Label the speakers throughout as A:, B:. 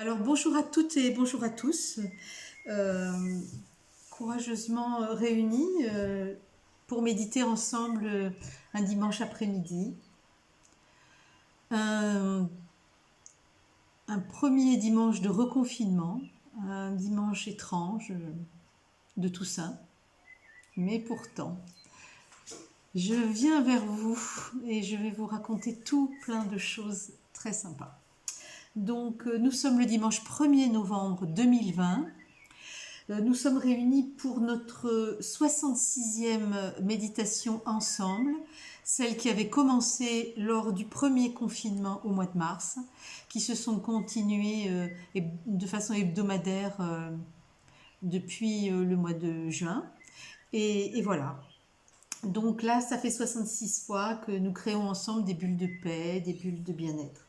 A: Alors bonjour à toutes et bonjour à tous, Euh, courageusement réunis pour méditer ensemble un dimanche après-midi. Un, un premier dimanche de reconfinement, un dimanche étrange de Toussaint, mais pourtant, je viens vers vous et je vais vous raconter tout plein de choses très sympas. Donc nous sommes le dimanche 1er novembre 2020. Nous sommes réunis pour notre 66e méditation ensemble, celle qui avait commencé lors du premier confinement au mois de mars, qui se sont continuées de façon hebdomadaire depuis le mois de juin. Et voilà. Donc là, ça fait 66 fois que nous créons ensemble des bulles de paix, des bulles de bien-être.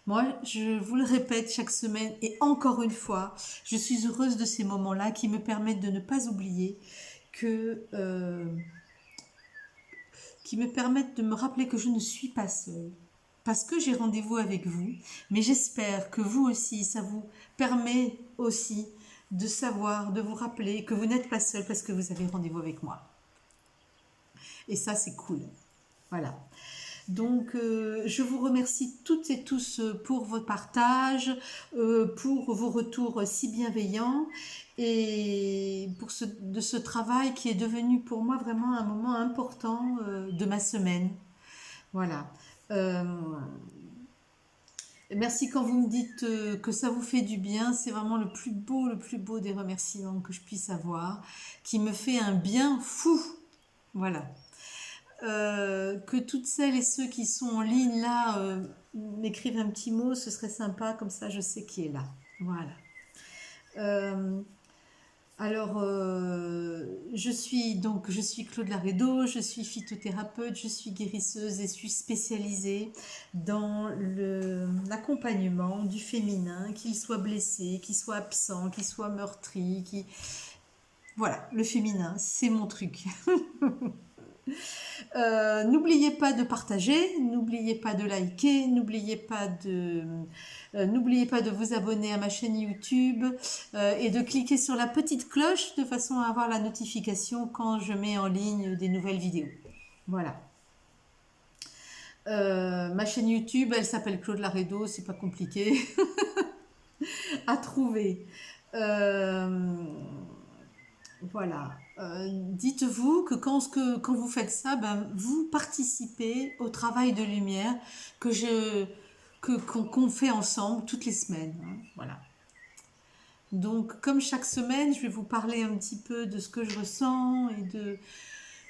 A: Moi, je vous le répète chaque semaine et encore une fois, je suis heureuse de ces moments-là qui me permettent de ne pas oublier qui me permettent de me rappeler que je ne suis pas seule. Parce que j'ai rendez-vous avec vous, mais j'espère que vous aussi, ça vous permet aussi de savoir, de vous rappeler que vous n'êtes pas seul parce que vous avez rendez-vous avec moi. Et ça, c'est cool. Voilà. Donc, je vous remercie toutes et tous pour votre partage, pour vos retours si bienveillants et de ce travail qui est devenu pour moi vraiment un moment important de ma semaine. Voilà. Euh, Merci quand vous me dites que ça vous fait du bien. C'est vraiment le plus beau des remerciements que je puisse avoir, qui me fait un bien fou. Voilà. Que toutes celles et ceux qui sont en ligne là m'écrivent un petit mot, ce serait sympa, comme ça je sais qui est là. Voilà. Euh, je suis Claude Laredo, je suis phytothérapeute, je suis guérisseuse et je suis spécialisée dans l'accompagnement du féminin, qu'il soit blessé, qu'il soit absent, qu'il soit meurtri, voilà, le féminin, c'est mon truc. N'oubliez pas de partager, n'oubliez pas de liker, n'oubliez pas de vous abonner à ma chaîne YouTube et de cliquer sur la petite cloche de façon à avoir la notification quand je mets en ligne des nouvelles vidéos. Voilà. Ma chaîne YouTube, elle s'appelle Claude Laredo, c'est pas compliqué à trouver. Euh, Voilà. Dites-vous que quand vous faites ça, ben, vous participez au travail de lumière qu'on fait ensemble toutes les semaines, hein. Voilà. Donc, comme chaque semaine, je vais vous parler un petit peu de ce que je ressens et de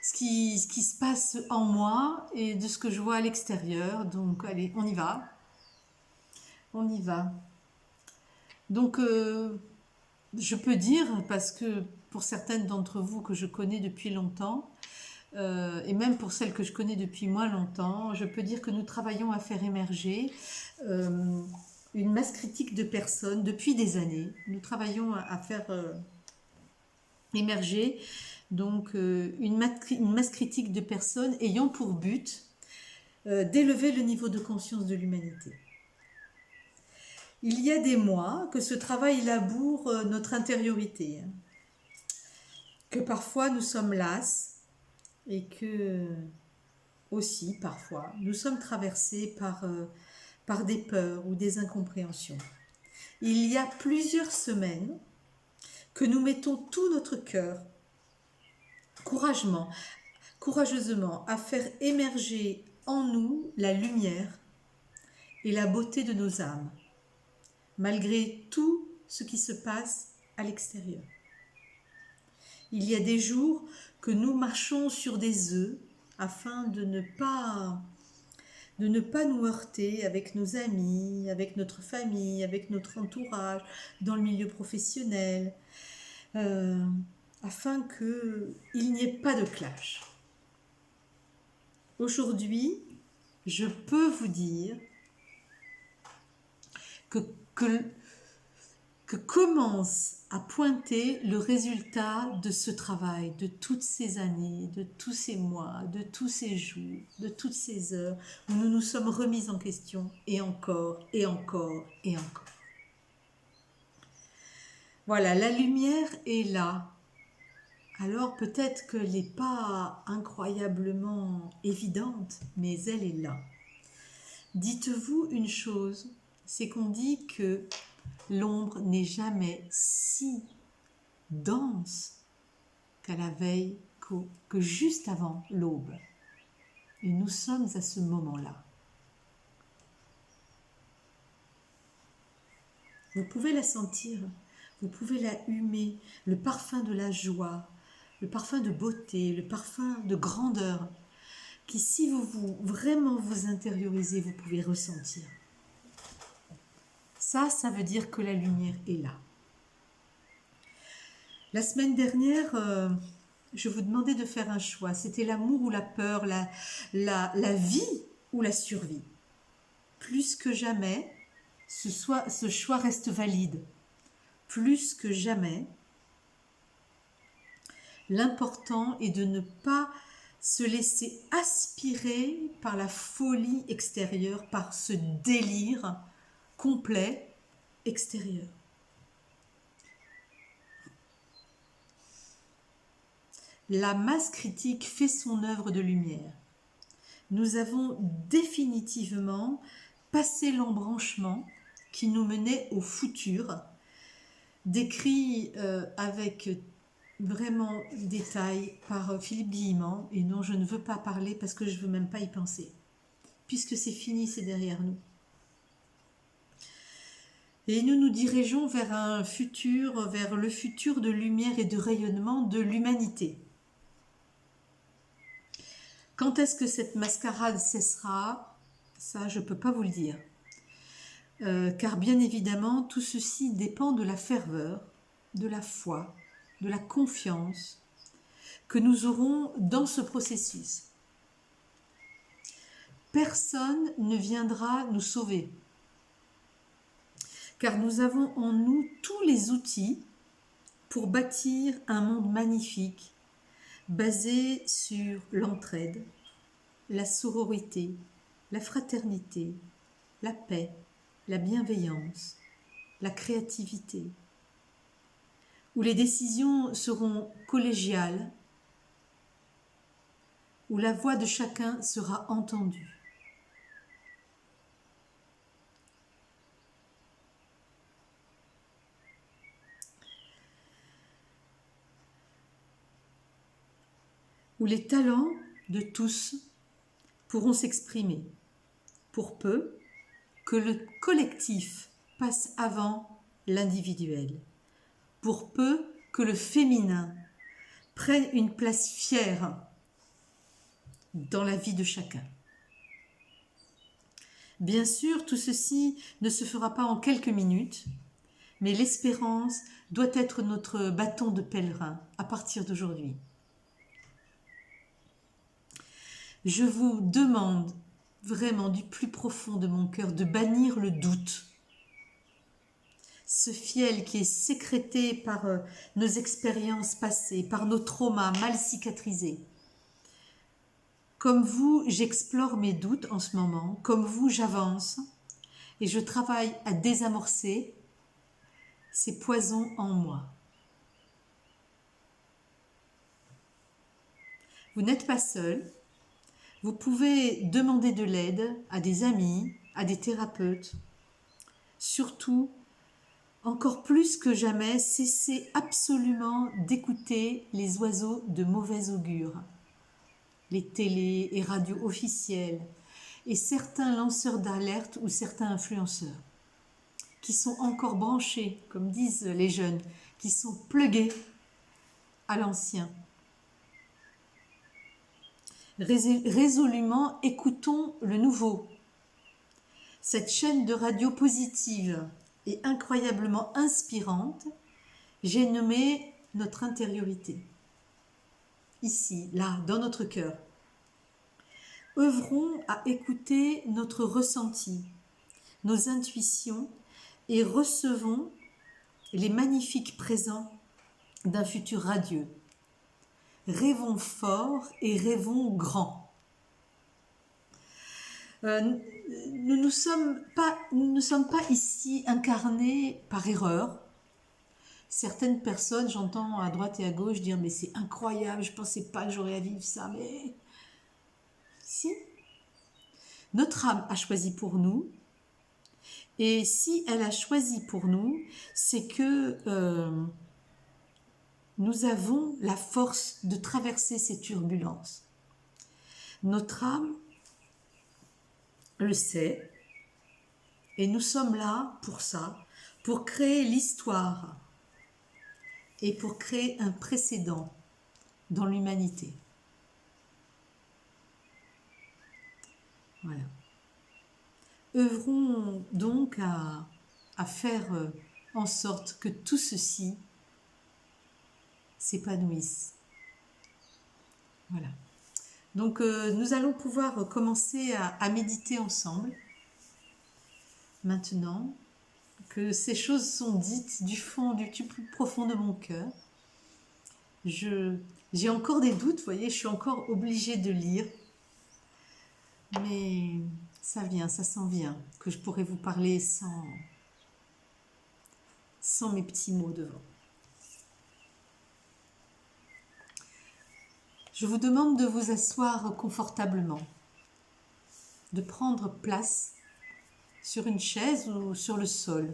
A: ce qui se passe en moi et de ce que je vois à l'extérieur. Donc, allez, on y va. On y va. Donc, je peux dire, parce que pour certaines d'entre vous que je connais depuis longtemps, et même pour celles que je connais depuis moins longtemps, je peux dire que nous travaillons à faire émerger une masse critique de personnes depuis des années. Nous travaillons à faire émerger donc une masse critique de personnes ayant pour but d'élever le niveau de conscience de l'humanité. Il y a des mois que ce travail laboure notre intériorité, hein, que parfois nous sommes lasses et que aussi parfois nous sommes traversés par des peurs ou des incompréhensions. Il y a plusieurs semaines que nous mettons tout notre cœur courageusement à faire émerger en nous la lumière et la beauté de nos âmes, malgré tout ce qui se passe à l'extérieur. Il y a des jours que nous marchons sur des œufs afin de ne pas nous heurter avec nos amis, avec notre famille, avec notre entourage, dans le milieu professionnel, euh, afin qu'il n'y ait pas de clash. Aujourd'hui, je peux vous dire que, que, que commence à pointer le résultat de ce travail, de toutes ces années, de tous ces mois, de tous ces jours, de toutes ces heures où nous nous sommes remis en question, et encore, et encore, et encore. Voilà, la lumière est là. Alors peut-être qu'elle n'est pas incroyablement évidente, mais elle est là. Dites-vous une chose, c'est qu'on dit que l'ombre n'est jamais si dense qu'à la veille, que juste avant l'aube. Et nous sommes à ce moment-là. Vous pouvez la sentir, vous pouvez la humer, le parfum de la joie, le parfum de beauté, le parfum de grandeur, qui si vous vraiment vous intériorisez, vous pouvez ressentir. Ça veut dire que la lumière est là. La semaine dernière, je vous demandais de faire un choix. C'était l'amour ou la peur, la vie ou la survie. Plus que jamais, ce choix reste valide. Plus que jamais, l'important est de ne pas se laisser aspirer par la folie extérieure, par ce délire complet extérieur. La masse critique fait son œuvre de lumière. Nous avons définitivement passé l'embranchement qui nous menait au futur, décrit avec vraiment détail par Philippe Guillemant, et non, je ne veux pas parler parce que je ne veux même pas y penser, puisque c'est fini, c'est derrière nous. Et nous nous dirigeons vers un futur, vers le futur de lumière et de rayonnement de l'humanité. Quand est-ce que cette mascarade cessera? Ça, je ne peux pas vous le dire. Car bien évidemment, tout ceci dépend de la ferveur, de la foi, de la confiance que nous aurons dans ce processus. Personne ne viendra nous sauver, car nous avons en nous tous les outils pour bâtir un monde magnifique, basé sur l'entraide, la sororité, la fraternité, la paix, la bienveillance, la créativité, où les décisions seront collégiales, où la voix de chacun sera entendue. Où les talents de tous pourront s'exprimer, pour peu que le collectif passe avant l'individuel, pour peu que le féminin prenne une place fière dans la vie de chacun. Bien sûr, tout ceci ne se fera pas en quelques minutes, mais l'espérance doit être notre bâton de pèlerin à partir d'aujourd'hui. Je vous demande vraiment du plus profond de mon cœur de bannir le doute. Ce fiel qui est sécrété par nos expériences passées, par nos traumas mal cicatrisés. Comme vous, j'explore mes doutes en ce moment, comme vous, j'avance et je travaille à désamorcer ces poisons en moi. Vous n'êtes pas seul. Vous pouvez demander de l'aide à des amis, à des thérapeutes. Surtout, encore plus que jamais, cessez absolument d'écouter les oiseaux de mauvais augure, les télés et radios officielles, et certains lanceurs d'alerte ou certains influenceurs, qui sont encore branchés, comme disent les jeunes, qui sont plugués à l'ancien. Résolument, écoutons le nouveau. Cette chaîne de radio positive et incroyablement inspirante, j'ai nommé notre intériorité. Ici, là, dans notre cœur. Œuvrons à écouter notre ressenti, nos intuitions et recevons les magnifiques présents d'un futur radieux. Rêvons fort et rêvons grand. Nous ne sommes pas ici incarnés par erreur. Certaines personnes, j'entends à droite et à gauche dire mais c'est incroyable, je ne pensais pas que j'aurais à vivre ça, mais si. Notre âme a choisi pour nous, et si elle a choisi pour nous, c'est que nous avons la force de traverser ces turbulences. Notre âme le sait, et nous sommes là pour ça, pour créer l'histoire et pour créer un précédent dans l'humanité. Voilà. Œuvrons donc à faire en sorte que tout ceci s'épanouisse. Voilà. Donc nous allons pouvoir commencer à méditer ensemble. Maintenant que ces choses sont dites du fond, du plus profond de mon cœur, j'ai encore des doutes, vous voyez, je suis encore obligée de lire. Mais ça vient, ça s'en vient, que je pourrais vous parler sans mes petits mots devant. Je vous demande de vous asseoir confortablement, de prendre place sur une chaise ou sur le sol.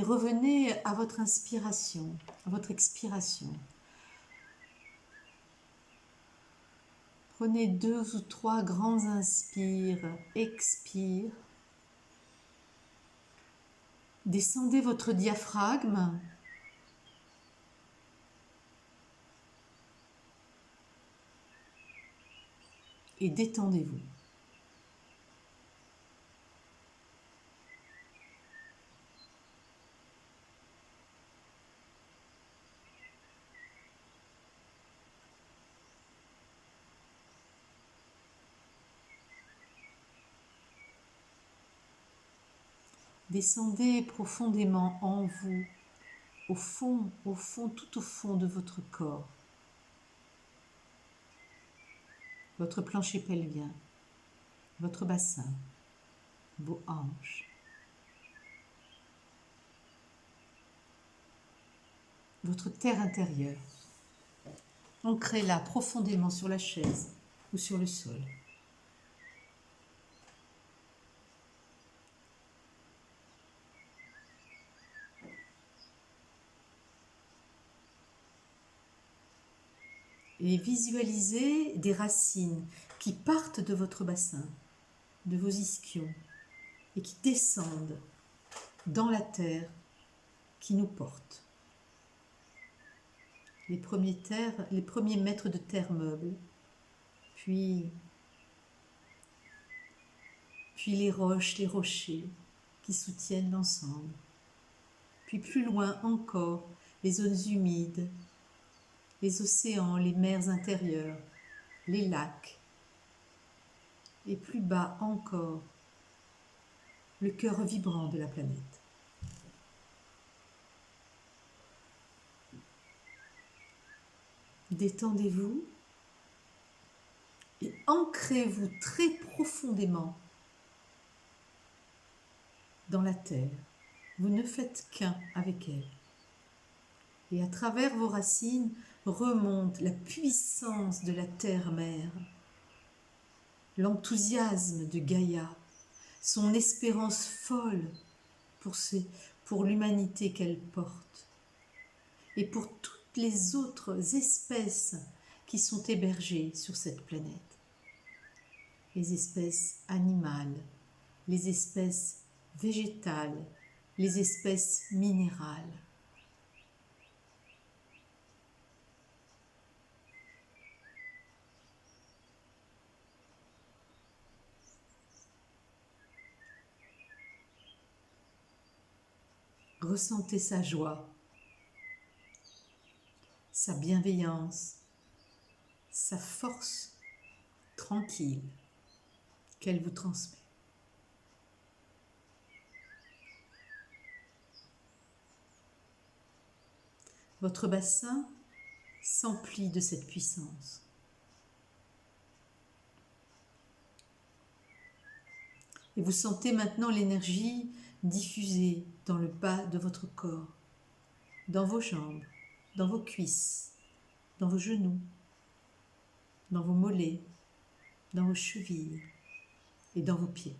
A: Revenez à votre inspiration, à votre expiration. Prenez 2 ou 3 grands inspires, expire. Descendez votre diaphragme. Et détendez-vous. Descendez profondément en vous, au fond, tout au fond de votre corps. Votre plancher pelvien, votre bassin, vos hanches, votre terre intérieure. Ancrez-la profondément sur la chaise ou sur le sol. Et visualisez des racines qui partent de votre bassin, de vos ischions, et qui descendent dans la terre qui nous porte. Les premiers mètres de terre meuble, puis les roches, les rochers qui soutiennent l'ensemble. Puis plus loin encore, les zones humides, les océans, les mers intérieures, les lacs. Et plus bas encore, le cœur vibrant de la planète. Détendez-vous et ancrez-vous très profondément dans la terre. Vous ne faites qu'un avec elle. Et à travers vos racines remonte la puissance de la terre-mère, l'enthousiasme de Gaïa, son espérance folle pour l'humanité qu'elle porte et pour toutes les autres espèces qui sont hébergées sur cette planète. Les espèces animales, les espèces végétales, les espèces minérales. Ressentez sa joie, sa bienveillance, sa force tranquille qu'elle vous transmet. Votre bassin s'emplit de cette puissance. Et vous sentez maintenant l'énergie diffusée dans le bas de votre corps, dans vos jambes, dans vos cuisses, dans vos genoux, dans vos mollets, dans vos chevilles et dans vos pieds.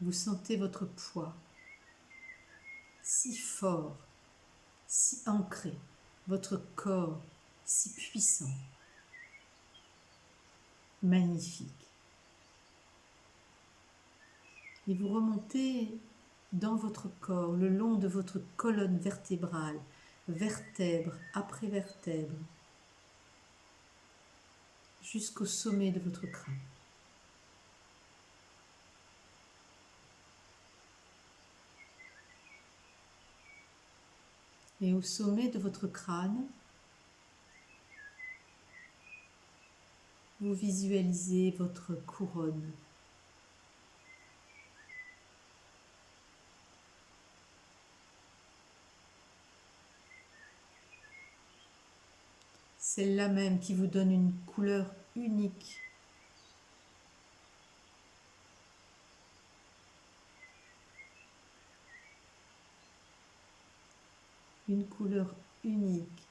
A: Vous sentez votre poids si fort, si ancré, votre corps si puissant, magnifique. Et vous remontez dans votre corps, le long de votre colonne vertébrale, vertèbre après vertèbre, jusqu'au sommet de votre crâne. Et au sommet de votre crâne, vous visualisez votre couronne. Celle-là même qui vous donne une couleur unique. Une couleur unique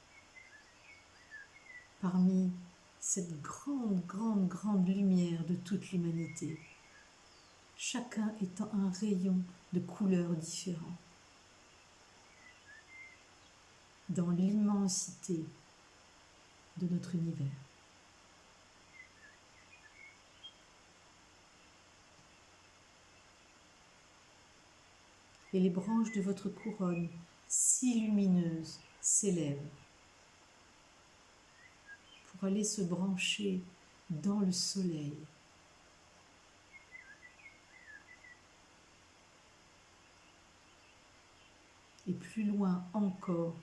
A: parmi cette grande lumière de toute l'humanité, chacun étant un rayon de couleurs différents, dans l'immensité de notre univers. Et les branches de votre couronne, si lumineuses, s'élèvent pour aller se brancher dans le soleil. Et plus loin encore,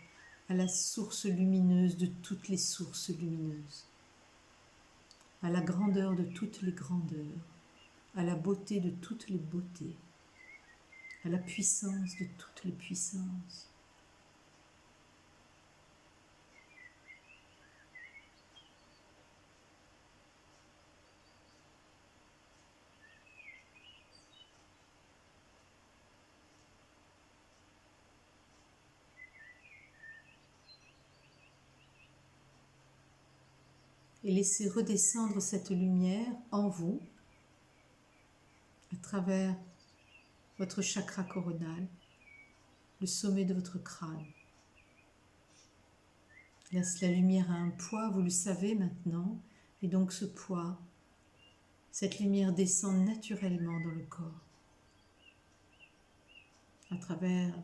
A: à la source lumineuse de toutes les sources lumineuses, à la grandeur de toutes les grandeurs, à la beauté de toutes les beautés, à la puissance de toutes les puissances. Et laissez redescendre cette lumière en vous, à travers votre chakra coronal, le sommet de votre crâne. Là, la lumière a un poids, vous le savez maintenant, et donc ce poids, cette lumière descend naturellement dans le corps, à travers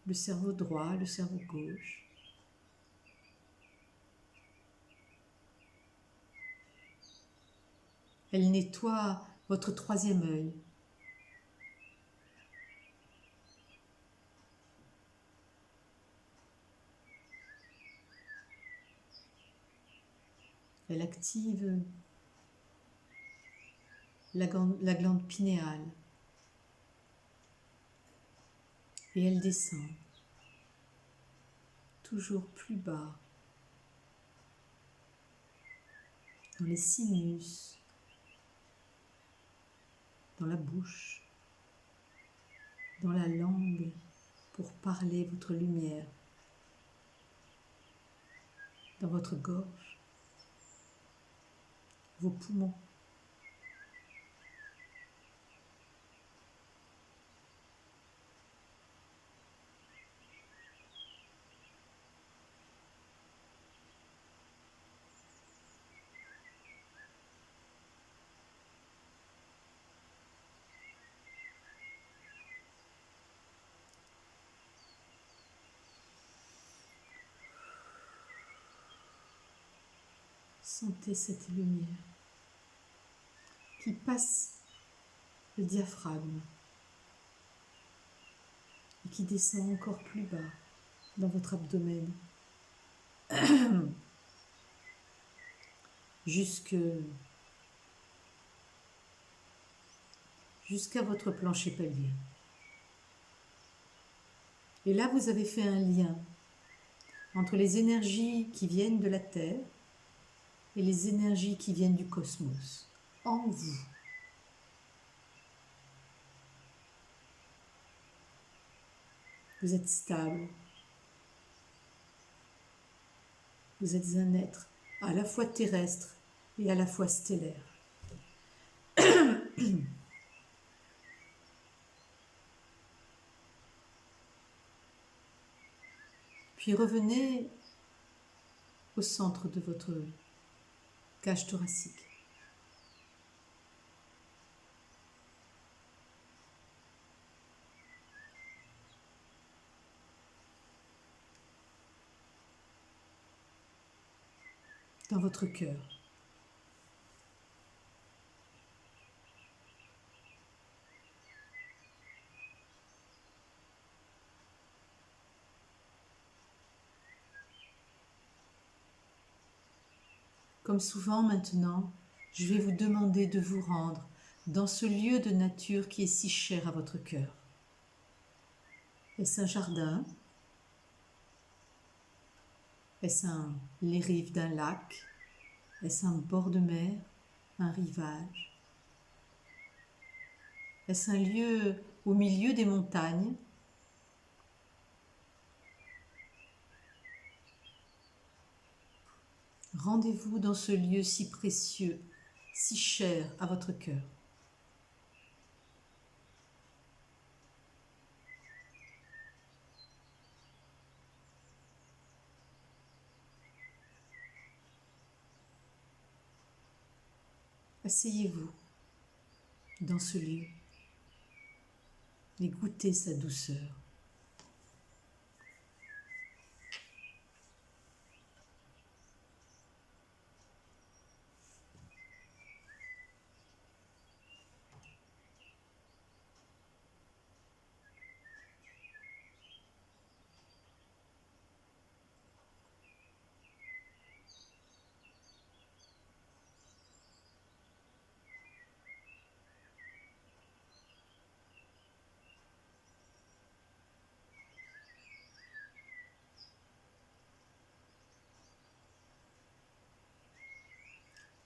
A: le cerveau droit, le cerveau gauche. Elle nettoie votre troisième œil. Elle active la glande pinéale et elle descend toujours plus bas dans les sinus, dans la bouche, dans la langue pour parler votre lumière, dans votre gorge, vos poumons. Sentez cette lumière qui passe le diaphragme et qui descend encore plus bas dans votre abdomen jusqu'à votre plancher pelvien. Et là, vous avez fait un lien entre les énergies qui viennent de la Terre et les énergies qui viennent du cosmos, en vous. Vous êtes stable. Vous êtes un être à la fois terrestre et à la fois stellaire. Puis revenez au centre de votre cage thoracique. Dans votre cœur. Comme souvent maintenant, je vais vous demander de vous rendre dans ce lieu de nature qui est si cher à votre cœur. Est-ce un jardin? Est-ce les rives d'un lac? Est-ce un bord de mer? Un rivage? Est-ce un lieu au milieu des montagnes? Rendez-vous dans ce lieu si précieux, si cher à votre cœur. Asseyez-vous dans ce lieu et goûtez sa douceur.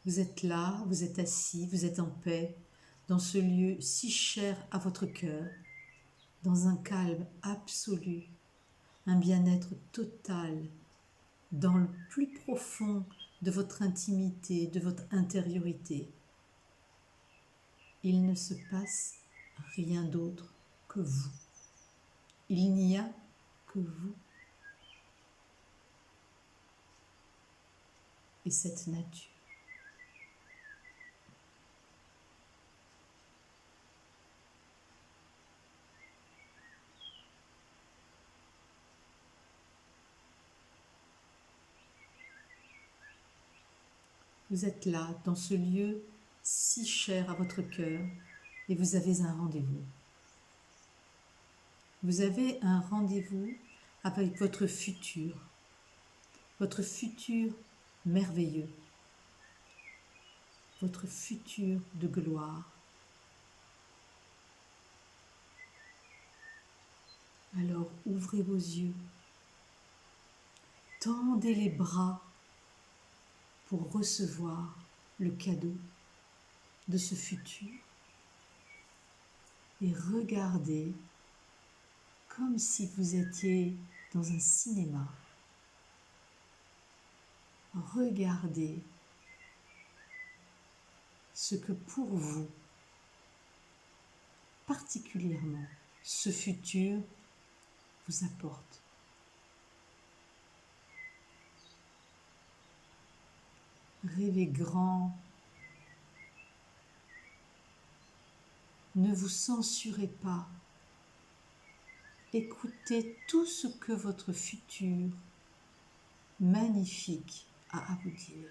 A: Vous êtes là, vous êtes assis, vous êtes en paix, dans ce lieu si cher à votre cœur, dans un calme absolu, un bien-être total, dans le plus profond de votre intimité, de votre intériorité. Il ne se passe rien d'autre que vous. Il n'y a que vous et cette nature. Vous êtes là, dans ce lieu si cher à votre cœur, et vous avez un rendez-vous. Vous avez un rendez-vous avec votre futur merveilleux, votre futur de gloire. Alors ouvrez vos yeux, tendez les bras pour recevoir le cadeau de ce futur et regardez comme si vous étiez dans un cinéma. Regardez ce que pour vous, particulièrement, ce futur vous apporte. Rêvez grand. Ne vous censurez pas. Écoutez tout ce que votre futur magnifique a à vous dire.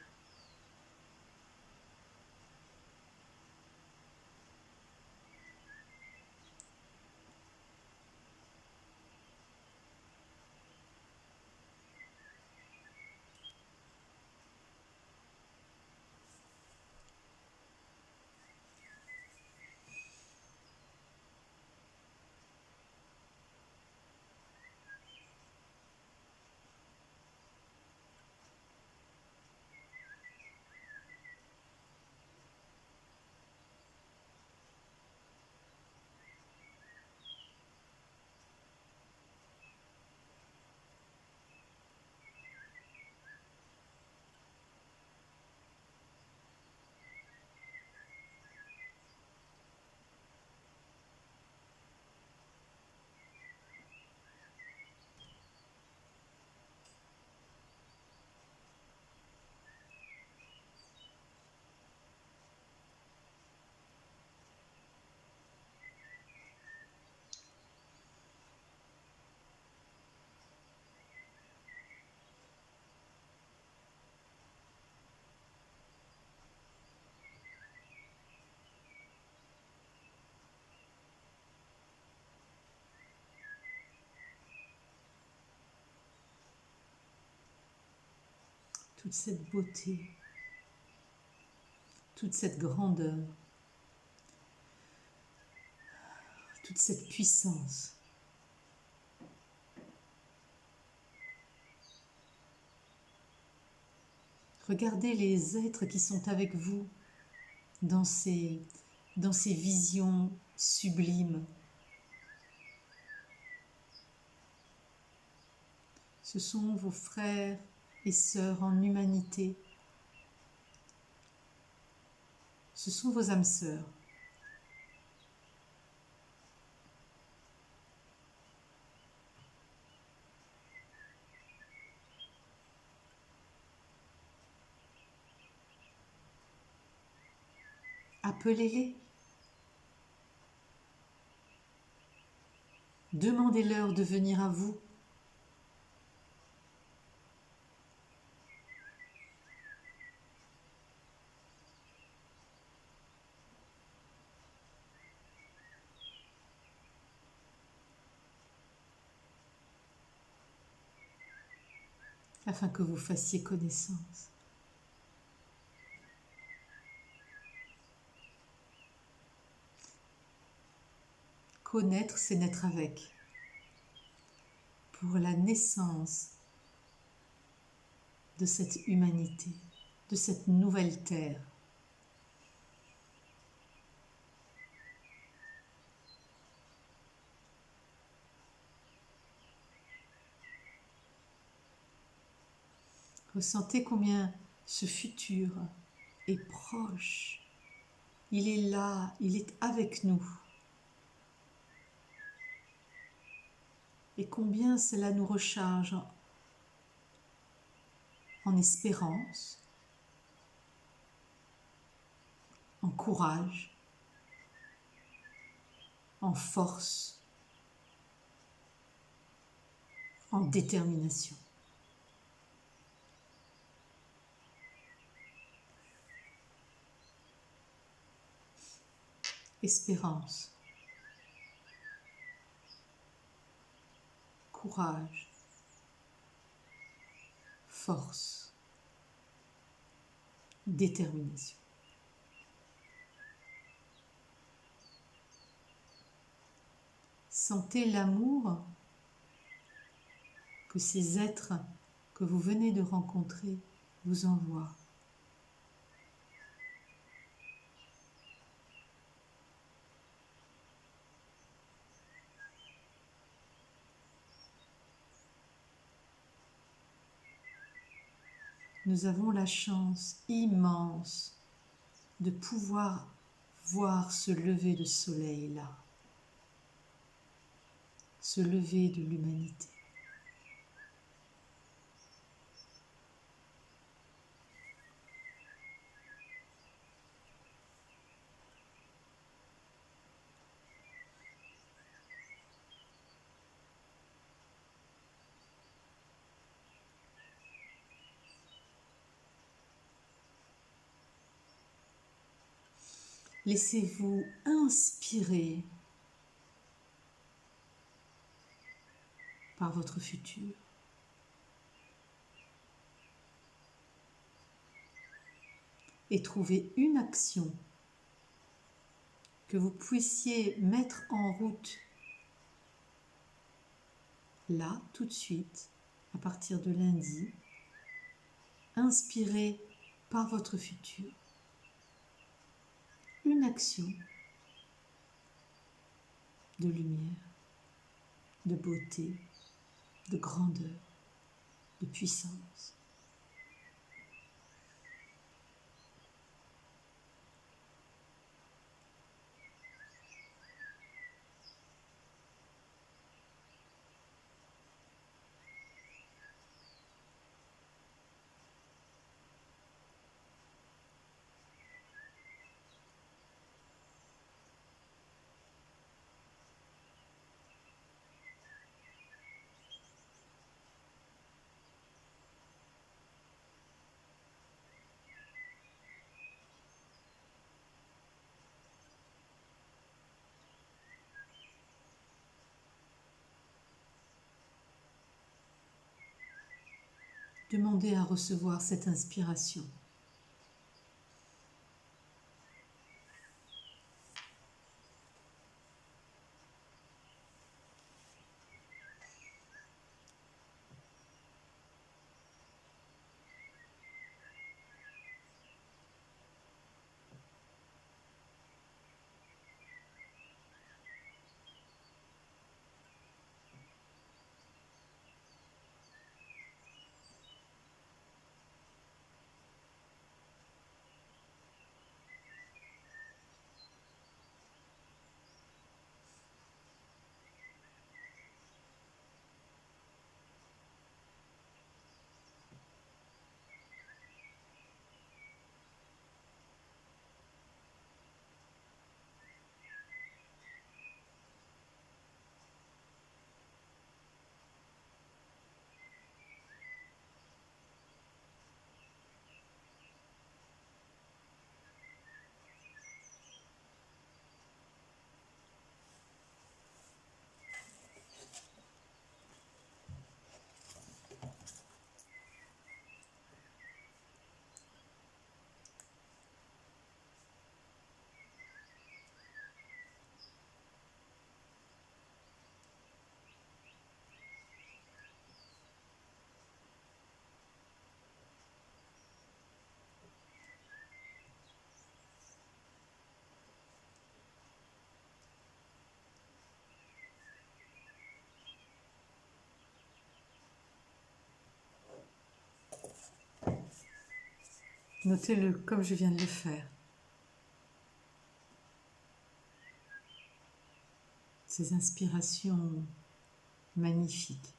A: toute cette beauté, toute cette grandeur, toute cette puissance. Regardez les êtres qui sont avec vous dans ces visions sublimes. Ce sont vos frères et sœurs en humanité. Ce sont vos âmes sœurs. Appelez-les. Demandez-leur de venir à vous. Afin que vous fassiez connaissance. Connaître, c'est naître avec. Pour la naissance de cette humanité, de cette nouvelle terre. Ressentez combien ce futur est proche. Il est là, il est avec nous. Et combien cela nous recharge en espérance, en courage, en force, en détermination. Espérance, courage, force, détermination. Sentez l'amour que ces êtres que vous venez de rencontrer vous envoient. Nous avons la chance immense de pouvoir voir ce lever de soleil là, ce lever de l'humanité. Laissez-vous inspirer par votre futur. Et trouvez une action que vous puissiez mettre en route là, tout de suite, à partir de lundi, inspiré par votre futur. Une action de lumière, de beauté, de grandeur, de puissance. Demandez à recevoir cette inspiration. Notez-le comme je viens de le faire. Ces inspirations magnifiques.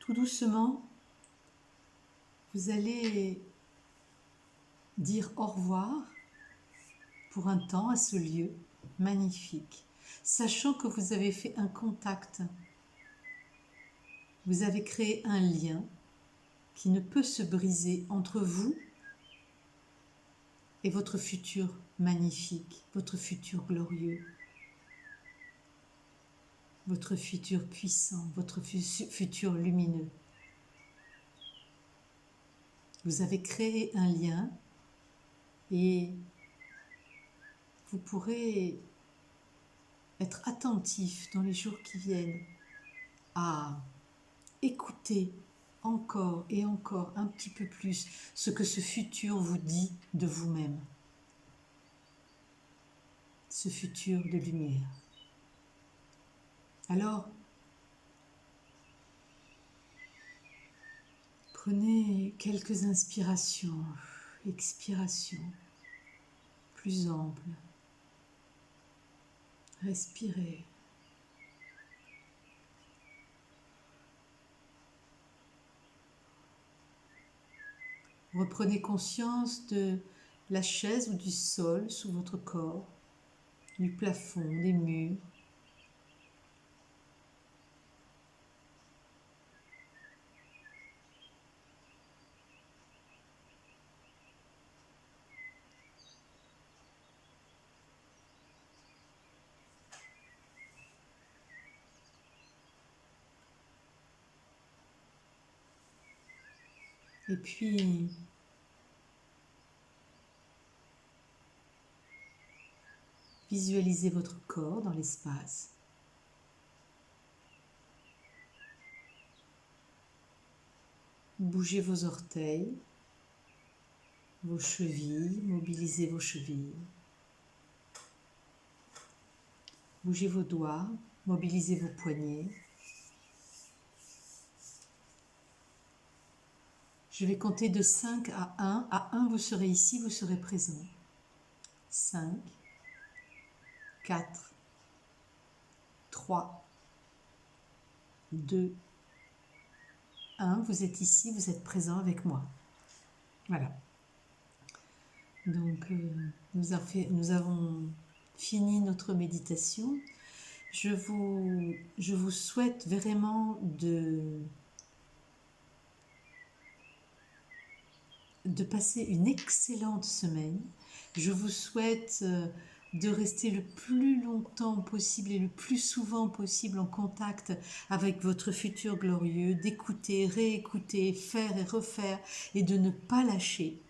A: Tout doucement, vous allez dire au revoir pour un temps à ce lieu magnifique, sachant que vous avez fait un contact, vous avez créé un lien qui ne peut se briser entre vous et votre futur magnifique, votre futur glorieux, votre futur puissant, votre futur lumineux. Vous avez créé un lien et vous pourrez être attentif dans les jours qui viennent à écouter encore et encore un petit peu plus ce que ce futur vous dit de vous-même. Ce futur de lumière. Alors, prenez quelques inspirations, expirations plus amples. Respirez. Reprenez conscience de la chaise ou du sol sous votre corps, du plafond, des murs. Et puis, visualisez votre corps dans l'espace. Bougez vos orteils, vos chevilles, mobilisez vos chevilles. Bougez vos doigts, mobilisez vos poignets. Je vais compter de 5 à 1. À 1, vous serez ici, vous serez présent. 5, 4, 3, 2, 1. Vous êtes ici, vous êtes présent avec moi. Voilà. Donc, nous avons fini notre méditation. Je vous souhaite vraiment de passer une excellente semaine. Je vous souhaite de rester le plus longtemps possible et le plus souvent possible en contact avec votre futur glorieux, d'écouter, réécouter, faire et refaire et de ne pas lâcher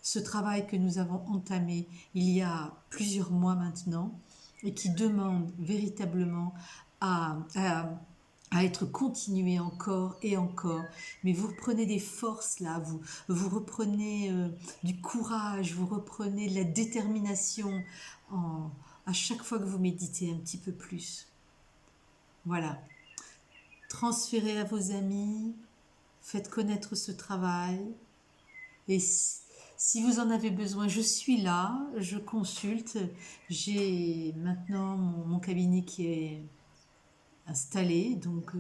A: ce travail que nous avons entamé il y a plusieurs mois maintenant et qui demande véritablement à être continué encore et encore. Mais vous reprenez des forces là, vous reprenez du courage, vous reprenez de la détermination à chaque fois que vous méditez un petit peu plus. Voilà. Transférez à vos amis, faites connaître ce travail. Et si vous en avez besoin, je suis là, je consulte. J'ai maintenant mon cabinet qui est installé, donc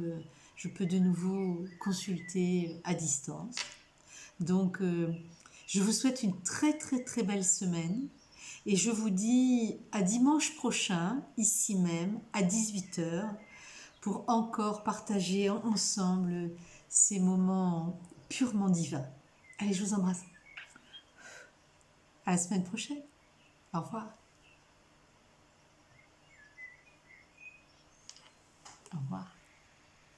A: je peux de nouveau consulter à distance. Donc je vous souhaite une très très très belle semaine et je vous dis à dimanche prochain, ici même, à 18 h, pour encore partager ensemble ces moments purement divins. Allez, je vous embrasse. À la semaine prochaine. Au revoir.